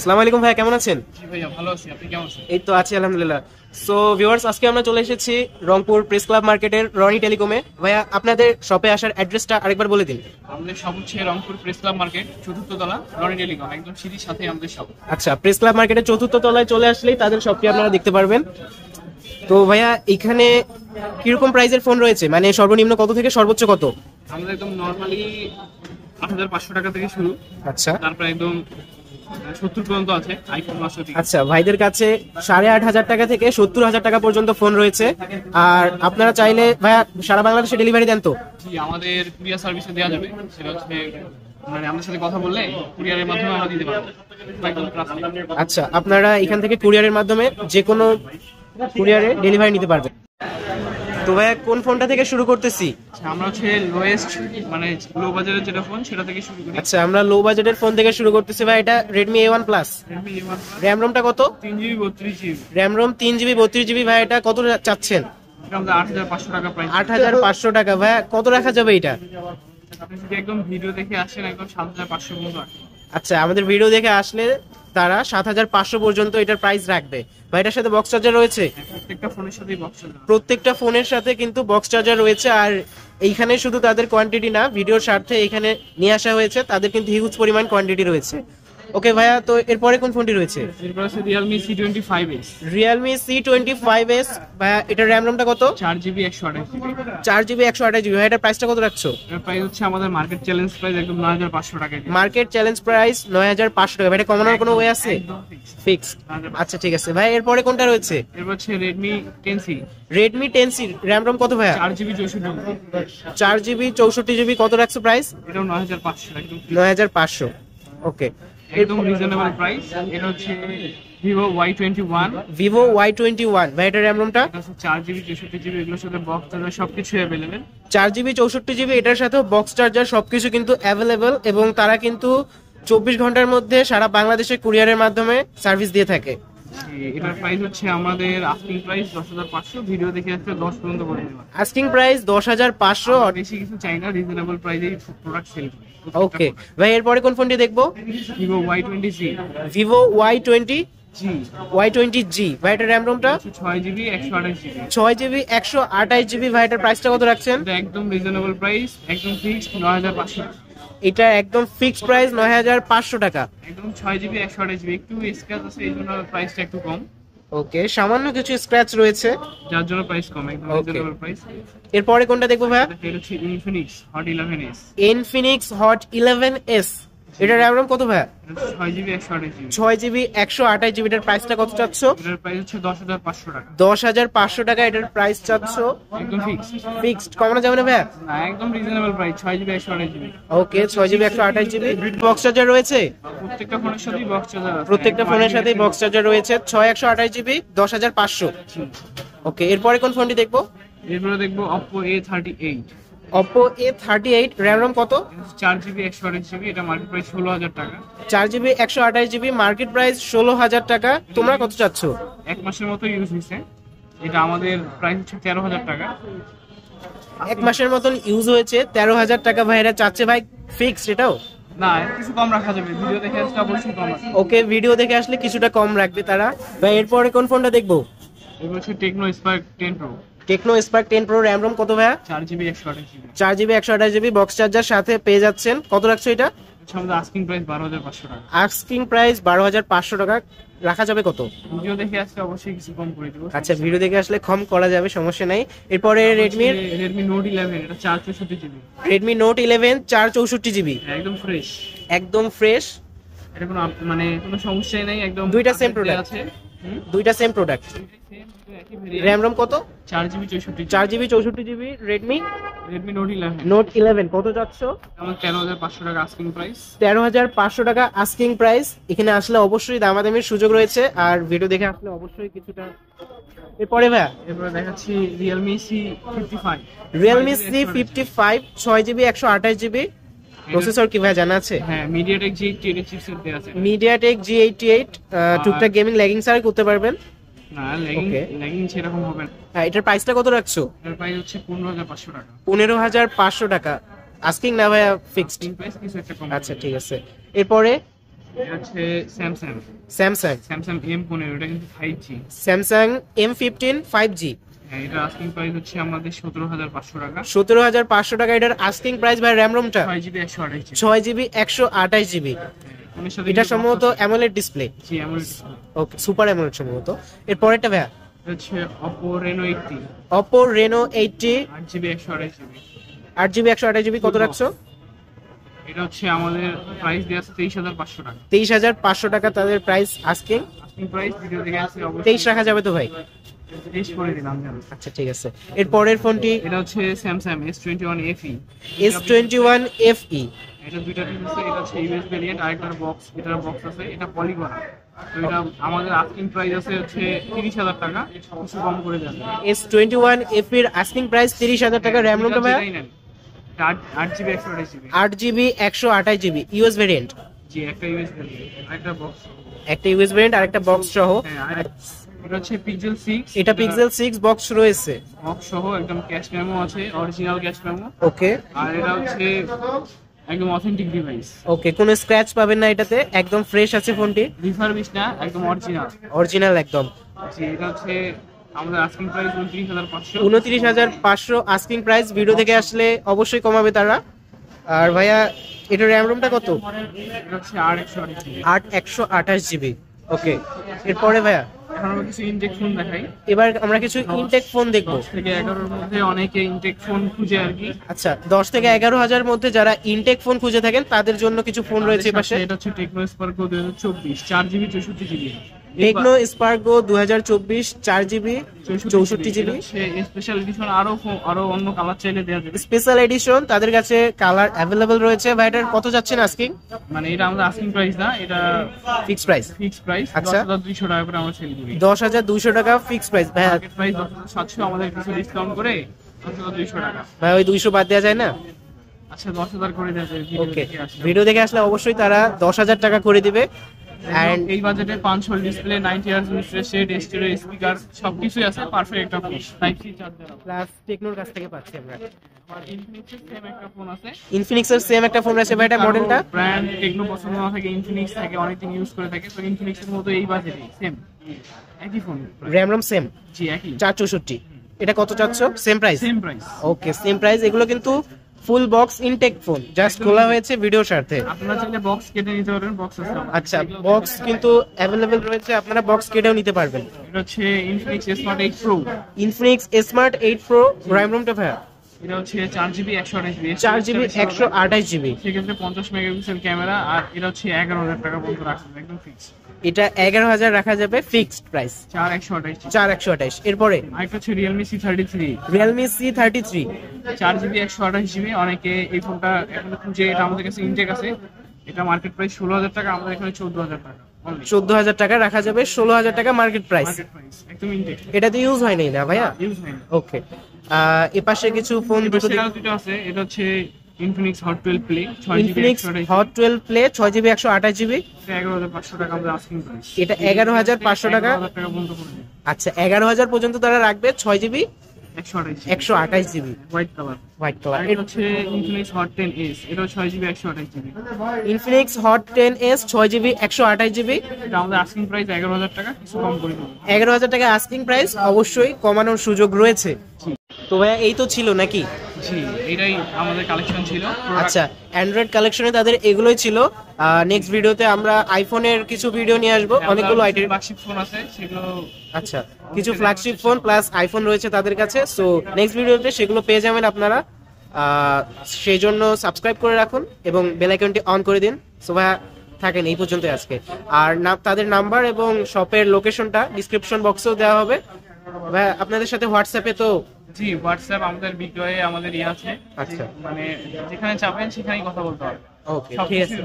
আসসালামু আলাইকুম ভাইয়া, কেমন আছেন? জি ভাইয়া ভালো আছি, আপনি কেমন আছেন? এই তো আছি আলহামদুলিল্লাহ। সো ভিউয়ার্স, আজকে আমরা চলে এসেছি রংপুর প্রেস ক্লাব মার্কেটের রনি টেলিকমে। ভাইয়া, আপনাদের শপে আসার অ্যাড্রেসটা আরেকবার বলে দিন। আমাদের শপ হচ্ছে রংপুর প্রেস ক্লাব মার্কেট, চতুর্থ তলা, রনি টেলিকম, একদম সিঁড়ির সাথে আমাদের শপ। আচ্ছা, প্রেস ক্লাব মার্কেটের চতুর্থ তলায় চলে আসলেই তাদের শপটি আপনারা দেখতে পারবেন। তো ভাইয়া, এখানে কিরকম প্রাইসের ফোন রয়েছে, মানে সর্বনিম্ন কত থেকে সর্বোচ্চ কত? আমাদের একদম নর্মালি ৮৫০০ টাকা থেকে শুরু, আচ্ছা তারপর একদম ৭০ পর্যন্ত আছে আইফোন মাস্টার। আচ্ছা, ভাইদের কাছে ৮৫০০ টাকা থেকে ৭০,০০০ টাকা পর্যন্ত ফোন রয়েছে। আর আপনারা চাইলে ভাইয়া সারা বাংলাদেশে ডেলিভারি দেন তো? জি, আমাদের কুরিয়ার সার্ভিসে দেওয়া যাবে, সেটা হচ্ছে মানে আমাদের সাথে কথা বললে কুরিয়ারের মাধ্যমে আমরা দিতে পারবো একদম ট্রাস্টেড। আচ্ছা, আপনারা এখান থেকে কুরিয়ারের মাধ্যমে যে কোনো কুরিয়ারে ডেলিভারি নিতে পারবেন। তো ভাইয়া, কোন ফোনটা থেকে শুরু করতেছি? আমরা হচ্ছে লোয়েস্ট মানে লো বাজারের যেটা ফোন সেটা থেকে শুরু করি। আচ্ছা, আমরা লো বাজেটের ফোন থেকে শুরু করতেছি ভাই। এটা Redmi A1 Plus। Redmi A1 RAM রোমটা কত? 3GB 32GB। RAM ROM 3GB 32GB। ভাই, এটা কত চাচ্ছেন? এটা আমাদের ৮৫০০ টাকা প্রাইস। ৮৫০০ টাকা। ভাই, কত রাখা যাবে এটা? আপনি যদি একদম ভিডিও দেখে আসেন একদম ৭৫০০ পর্যন্ত আসে। আচ্ছা, আমাদের ভিডিও দেখে আসলে তারা ৭৫০০ পর্যন্ত এটার প্রাইস রাখবে। ভাই, এটার সাথে বক্স চার্জার রয়েছে? প্রত্যেকটা ফোনের সাথেই বক্স চার্জার। প্রত্যেকটা ফোনের সাথে কিন্তু বক্স চার্জার রয়েছে। আর এইখানে শুধু তাদের কোয়ান্টিটি না, ভিডিওর স্বার্থে এখানে নিয়ে আসা হয়েছে, তাদের কিন্তু হিউজ পরিমাণ কোয়ান্টিটি রয়েছে। ওকে ভাইয়া, তো এরপরে কোন ফোনটি রয়েছে? এরপর আছে Realme C25s। Realme C25s। ভাইয়া, এটা র্যাম রোমটা কত? 4GB 128GB। 4GB 128GB। ভাই, এটার প্রাইসটা কত রাখছো? এর প্রাইস হচ্ছে আমাদের মার্কেট চ্যালেঞ্জ প্রাইস একদম ৯৫০০ টাকা। মার্কেট চ্যালেঞ্জ প্রাইস ৯৫০০ টাকা। ভাই, এটা কমানোর কোনো ওয়ে আছে? একদম ফিক্সড। আচ্ছা, ঠিক আছে ভাই। এরপরে কোনটা রয়েছে? এরপর হচ্ছে Redmi 10C। Redmi 10C। RAM ROM কত ভাইয়া? 4GB 64GB। 4GB 64GB। কত রাখছো প্রাইস? এটাও ৯৫০০ একদম ৯৫০০। ওকে, একদম রিজনেবল প্রাইস। এটা হচ্ছে Vivo Y21। Vivo Y21। ভাই, এটা র্যাম রোমটা? এটা হচ্ছে 4GB 64GB, এগুলোর সাথে বক্স চার্জার সবকিছু অ্যাভেলেবেল। 4GB 64GB। এটার সাথে বক্স চার্জার সবকিছু কিন্তু অ্যাভেলেবল, এবং তারা কিন্তু 24 ঘন্টার মধ্যে সারা বাংলাদেশে কুরিয়ারের মাধ্যমে সার্ভিস দিয়ে থাকে। এটার প্রাইস হচ্ছে আমাদের আস্কিং প্রাইস ১০৫০০, ভিডিও দেখে আসলে 10 পর্যন্ত করে দেওয়া। Asking price ১০৫০০। বেশি কিছু চাই না, রিজনেবল প্রাইসেই প্রোডাক্ট সেল করি। ওকে ভাই, এরপরে কোন ফোনটি দেখবো? Vivo Y20G। Vivo Y20G। Y20G। ভাই, এটা র্যাম রোমটা? 6GB 128GB। 6GB 128GB। ভাই, এটার প্রাইসটা কত রাখছেন? এটা একদম রিজনেবল প্রাইস, একদম ফিক্সড ৯৫০০। এটা একদম ফিক্সড প্রাইস ৯৫০০ টাকা। একদম 6GB 128GB। একটু স্ক্র্যাচ আছে, এই জন্য প্রাইসটা একটু কম। ওকে, সামান্য কিছু স্ক্র্যাচ রয়েছে, যার জন্য প্রাইস কম, একদম রিজনেবল প্রাইস। এরপরে কোনটা দেখবো ভাইয়া? এটা হচ্ছে Infinix Hot 11s। Infinix Hot 11s। এটা র্যাম রোম কত ভাইয়া? এটা 6GB 128GB। 6GB 128GB। এটার প্রাইসটা কত চাচ্ছ? এটার প্রাইস হচ্ছে ১০৫০০ টাকা। ১০৫০০ টাকা এটার প্রাইস চাচ্ছ? একদম ফিক্সড। ফিক্সড, কমানো যাবে না ভাইয়া? না, একদম রিজনেবল প্রাইস, 6GB 128GB। ওকে, 6GB 128GB। বক্স চার্জার রয়েছে? প্রত্যেকটা ফোনের সাথেই বক্স চার্জার আছে। প্রত্যেকটা ফোনের সাথেই বক্স চার্জার রয়েছে। 6/128GB ১০৫০০। ওকে, এরপরে কোন ফোনটি দেখবো? এরপরে দেখবো Oppo A38। Oppo A38। RAM ROM কত? 4GB 128GB। এটা মার্কেট প্রাইস ১৬,০০০ টাকা। 4GB 128GB। মার্কেট প্রাইস ১৬,০০০ টাকা। তোমরা কত চাচ্ছ? এক মাসের মতো ইউজ হয়েছে। এটা আমাদের প্রাইস হচ্ছে ১৩,০০০ টাকা। এক মাসের মতন ইউজ হয়েছে, ১৩,০০০ টাকা ভাইরা চাচ্ছে। ভাই, ফিক্সড এটাও? না, কিছু কম রাখা যাবে, ভিডিও দেখে আসলে অবশ্যই কম আছে। ওকে, ভিডিও দেখে আসলে কিছুটা কম রাখবে তারা। ভাই, এরপরে কোন ফোনটা দেখবো? এগুলো হচ্ছে Tecno Spark 10 Pro। Tecno Spark 10 Pro। RAM ROM কত ভাইয়া? 4GB 128GB। 4GB 128GB। Box charger সাথে পেয়ে যাচ্ছেন। কত রাখছো এটা? হচ্ছে আমাদের আস্কিং প্রাইস ১২,৫০০ টাকা। আস্কিং প্রাইস ১২,৫০০ টাকা। রাখা যাবে কত? ভিডিও দেখে আসলে অবশ্যই কিছু কম করে দেবো। আচ্ছা, ভিডিও দেখে আসলে কম করা যাবে, সমস্যা নাই। এরপরে Redmi Note 11। এটা 464GB। Redmi Note 11 464GB। একদম ফ্রেশ। একদম ফ্রেশ। এটা কোনো মানে কোনো সমস্যাই নাই, একদম দুইটা সেম প্রোডাক্ট আছে। দুইটা সেম প্রোডাক্ট। র্যাম রোম কত? 4GB 64GB। 4GB 64GB। Redmi Note 11। কত যাচ্ছ? আমার ১৩,৫০০ টাকা আস্কিং প্রাইস। ১৩,৫০০ টাকা আস্কিং প্রাইস। এখানে আসলে অবশ্যই দামাদামির সুযোগ রয়েছে, আর ভিডিও দেখে আসলে অবশ্যই কিছুটা। এরপরে ভাইয়া, এরপরে দেখাচ্ছি Realme C55। Realme C55 6GB 128GB। Processor কি ভাই জানা আছে? হ্যাঁ, MediaTek G88 এর চিপসেট দেয়া আছে। MediaTek G88। টুকটাক গেমিং লেগিং সার্চ করতে পারবেন। না, লেগিং সেরকম হবে না। হ্যাঁ, এটার প্রাইসটা কত রাখছো? এর প্রাইস হচ্ছে ১৫,৫০০ টাকা। ১৫,৫০০ টাকা। আস্কিং না ভাইয়া ফিক্সড? প্রাইস কিছু একটা কম। আচ্ছা, ঠিক আছে। এরপরে এটা হচ্ছে স্যামসাং স্যামসাং স্যামসাং M15, এটা কিন্তু 5G। স্যামসাং M15 5G, হ্যাঁ, এটা আস্কিং প্রাইস হচ্ছে আমাদের 17,500 টাকা। 17,500 টাকা এটার আস্কিং প্রাইস ভাই। র্যাম রোমটা 6GB 128GB। 6GB 128GB। এটা সম্ভবত অ্যামোলেড ডিসপ্লে। জি AMOLED। ওকে, সুপার অ্যামোলেড সম্ভবত। এর পরেরটা ভাইয়া এটা হচ্ছে Oppo Reno 80, Oppo Reno 80, 8GB 128GB। 8GB 128GB কত রাখছো? এটা হচ্ছে আমাদের প্রাইস দেওয়া আছে 23,500 টাকা। 23,500 টাকা তাদের price asking. Asking price video দেখে আছে 23 রাখা যাবে তো ভাই? 23 করে দিলাম জানো। আচ্ছা ঠিক আছে। এর পরের ফোনটি এটা হচ্ছে Samsung S21 FE। S21 FE। এটা দুইটা পিস আছে, এটা হচ্ছে ইউএস ভেরিয়েন্ট, আরেকটার বক্স, এটার বক্স আছে, এটা পলিগন। তো এটা আমাদের আস্কিং প্রাইস আছে হচ্ছে 30,000 টাকা, কিছু কম করে দেন। S21 FE এর আস্কিং প্রাইস 30,000 টাকা। র্যাম রোমটা ভাইয়া 8GB 128GB। 8GB 128GB US variant. জি, একটা ইউএস ভেরিয়েন্ট, আরেকটা বক্স। একটা ইউএস ভেরিয়েন্ট আর একটা বক্স সহ। হ্যাঁ, আর এটা হচ্ছে পিক্সেল 6। এটা পিক্সেল 6 বক্স রয়েছে, বক্স সহ একদম ক্যাশ মেমো আছে, অরিজিনাল ক্যাশ মেমো। ওকে আর এটা হচ্ছে একদম অথেন্টিক ডিভাইস। ওকে, কোনো স্ক্র্যাচ পাবেন না এটাতে, একদম ফ্রেশ আছে ফোনটি, রিফারবিশ না, একদম অরিজিনাল। অরিজিনাল একদম। জি, এটা হচ্ছে আমাদের asking price 29,500। 29,500 asking price. Video থেকে আসলে অবশ্যই কমাবে তারা। আর ভাইয়া এটার র্যাম রোমটা কত? এটা হচ্ছে 8/128GB। 8/128GB। ওকে, এরপরে ভাইয়া এখন আমরা কিছু ইনটেক ফোন দেখাই। এবার আমরা কিছু ইনটেক ফোন দেখবো। 10 থেকে 11-এর মধ্যে অনেকে ইনটেক ফোন খুঁজে আর কি। আচ্ছা, 10 থেকে 11,000 মধ্যে যারা ইনটেক ফোন খুঁজে থাকেন তাদের জন্য কিছু ফোন রয়েছে পাশে। এটা হচ্ছে Tecno Spark Go 2024, 4GB 64GB। Tecno Spark Go 2024, 4GB 64GB। Special edition আরো অন্য কালার চাইলে দেওয়া যাবে। স্পেশাল এডিশন তাদের কাছে কালার অ্যাভেলেবল রয়েছে। ভাই এটার কত যাচ্ছেন আস্কিং? মানে এটা আমাদের আস্কিং প্রাইস না, এটা ফিক্স প্রাইস। Fix price. আচ্ছা, 10,200 টাকা করে আমরা সেল করি। 10,200 টাকা ফিক্স প্রাইস। ভাই মার্কেট প্রাইস 10,700, আমাদের কিছু ডিসকাউন্ট করে 10,200 টাকা। ভাই ওই 200 বাদ দেওয়া যায় না? আচ্ছা, 10,000 করে দেওয়া যাবে। ওকে, ভিডিও দেখে আসলে অবশ্যই তারা 10,000 টাকা করে দিবে। এন্ড এই বাজেটে 5 hole display, 90 Hz refresh rate, stereo speaker সবকিছুই আছে, পারফেক্ট একটা phone. Type C charger plus টেকনোর কাছ থেকে পাচ্ছি আমরা। আর ইনফিনিক্সের সেম একটা ফোন আছে। ইনফিনিক্সের সেম একটা ফোন আছে ভাই, এটা মডেলটা ব্র্যান্ড টেকনো পছন্দ না থাকে, ইনফিনিক্স থাকে, অনেকদিন ইউজ করে থাকে, তো ইনফিনিক্সের মতো এই বাজেটে সেম একই ফোন। র্যাম রোম সেম জি একই 464। এটা কত চাচ্ছ? Same price. Same price. Okay, same price. এগুলো কিন্তু full box intact phone, just খোলা হয়েছে ভিডিওর স্বার্থে। আপনারা চাইলে বক্স কেটে নিতে পারবেন, বক্স আছে। আচ্ছা, বক্স কিন্তু অ্যাভেলেবেল রয়েছে, আপনারা বক্স কেটেও নিতে পারবেন। এটা হচ্ছে Infinix smart 8 pro. Infinix smart 8 pro. RAM রোমটা ভাইয়া এটা হচ্ছে 4GB 128GB। 4GB 128GB। সেক্ষেত্রে 50 মেগাপিক্সেল ক্যামেরা, আর এটা হচ্ছে 11,000 টাকা পর্যন্ত রাখা যাবে, একদম ফিক্স। এটা 11,000 রাখা যাবে ফিক্সড প্রাইস। 4,128। 4,128। এরপরে আরেকটা হচ্ছে Realme C33। Realme C33 4GB 128GB। অনেকে এই ফোনটা এখন খুঁজে, এটা আমাদের কাছে ইনটেক আছে। এটা মার্কেট প্রাইস 16,000 টাকা, আমাদের এখানে 14,000 টাকা। 14,000 টাকা রাখা যাবে, 16,000 টাকা মার্কেট প্রাইস। মার্কেট প্রাইস একদম ইনটেক। এটাতে ইউজ হয় নাই না ভাইয়া? ইউজ হয়নি। ওকে, এপাশে কিছু ফোন দুটো দুটো আছে। এটা হচ্ছে Infinix hot 12 play, 6GB Infinix 128GB। Hot 12 play 6GB 128GB। 11,500 টাকা আমাদের আস্কিং প্রাইস। এটা 11,500 টাকা। 11,000 টাকা পর্যন্ত করে দেবে। আচ্ছা, 11,000 পর্যন্ত তারা রাখবে, 6GB 128GB 128GB white colour. White colour. এটা হচ্ছে ইনফিনিক্স হট 10s, এটা 6GB 128GB। Infinix hot 10s 6GB 128GB। এটা আমাদের আস্কিং প্রাইস 11,000 টাকা, কিছু কম করে দেবো। 11,000 টাকা আস্কিং প্রাইস, অবশ্যই কমানোর সুযোগ রয়েছে। তো ভাইয়া এই তো ছিল নাকি? জি, এটাই আমাদের কালেকশন ছিল। আচ্ছা, অ্যান্ড্রয়েড কালেকশনে তাদের এগুলোই ছিল। নেক্সট ভিডিওতে আমরা আইফোনের কিছু ভিডিও নিয়ে আসবো, অনেকগুলো আইটেম। ফ্ল্যাগশিপ ফোন আছে সেগুলো। আচ্ছা, কিছু ফ্ল্যাগশিপ ফোন প্লাস আইফোন রয়েছে তাদের কাছে। সো নেক্সট ভিডিওতে সেগুলো পেয়ে যাবেন আপনারা। সেই জন্য সাবস্ক্রাইব করে রাখুন এবং বেল আইকনটি অন করে দিন। সো ভাইয়া থাকেন এই পর্যন্ত আজকে। আর তাদের নাম্বার এবং শপের লোকেশনটা ডিসক্রিপশন বক্সেও দেওয়া হবে। ভাইয়া আপনাদের সাথে হোয়াটসঅ্যাপে তো? জি, হোয়াটসঅ্যাপ আমাদের বিক্রয়ে আমাদের আছে। আচ্ছা, মানে যেখানে চাবেন সেখানেই কথা বলতে হবে। ওকে, ঠিক আছে।